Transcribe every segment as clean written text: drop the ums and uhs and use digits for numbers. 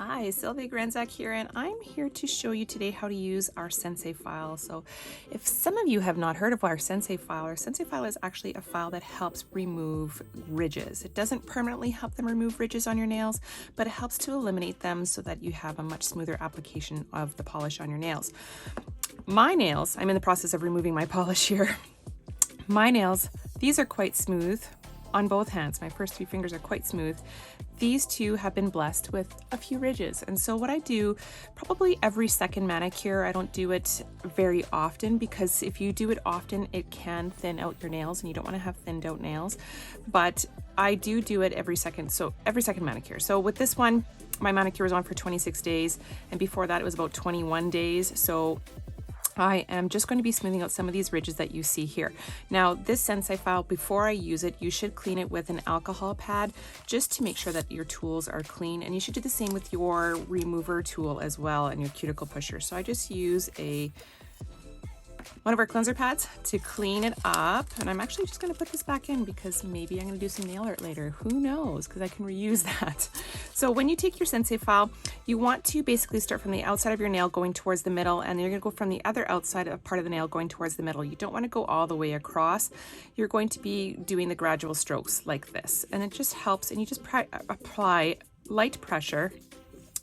Hi, Sylvia Gorenszach here, and I'm here to show you today how to use our Sensei file. So if some of you have not heard of our Sensei file is actually a file that helps remove ridges. It doesn't permanently help them remove ridges on your nails, but it helps to eliminate them so that you have a much smoother application of the polish on your nails. My nails, I'm in the process of removing my polish here. My nails, these are quite smooth on both hands. My first three fingers are quite smooth. These two have been blessed with a few ridges. And so what I do probably every second manicure, I don't do it very often because if you do it often, it can thin out your nails and you don't want to have thinned out nails. But I do it every second manicure. So with this one, my manicure was on for 26 days. And before that, it was about 21 days. So I am just going to be smoothing out some of these ridges that you see here. Now, this Sensei file, before I use it, you should clean it with an alcohol pad just to make sure that your tools are clean. And you should do the same with your remover tool as well and your cuticle pusher. So I just use one of our cleanser pads to clean it up. And I'm actually just going to put this back in because maybe I'm going to do some nail art later. Who knows? Because I can reuse that. So when you take your Sensei file, you want to basically start from the outside of your nail going towards the middle, and then you're going to go from the other outside of part of the nail going towards the middle. You don't want to go all the way across. You're going to be doing the gradual strokes like this. And it just helps, and you just apply light pressure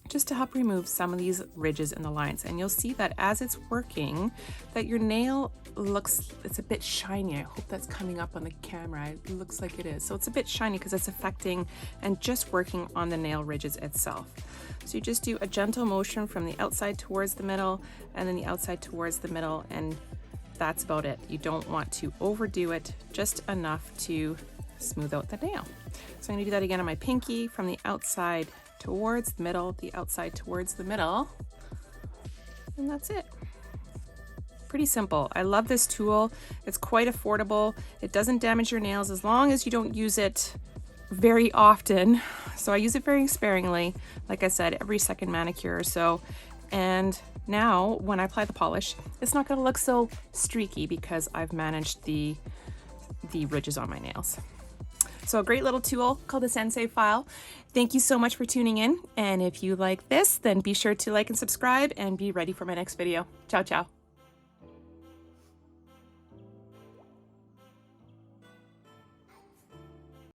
just to help remove some of these ridges and the lines. And you'll see that as it's working, that your nail it's a bit shiny. I hope that's coming up on the camera. It looks like it is. So it's a bit shiny because it's affecting and just working on the nail ridges itself. So you just do a gentle motion from the outside towards the middle and then the outside towards the middle, and that's about it. You don't want to overdo it, just enough to smooth out the nail. So I'm gonna do that again on my pinky from the outside towards the middle, the outside towards the middle, and that's it. Pretty simple. I love this tool. It's quite affordable. It doesn't damage your nails as long as you don't use it very often. So I use it very sparingly, like I said, every second manicure or so. And now when I apply the polish, it's not gonna look so streaky because I've managed the ridges on my nails. So a great little tool called the Sensei file. Thank you so much for tuning in. And if you like this, then be sure to like and subscribe and be ready for my next video. Ciao, ciao.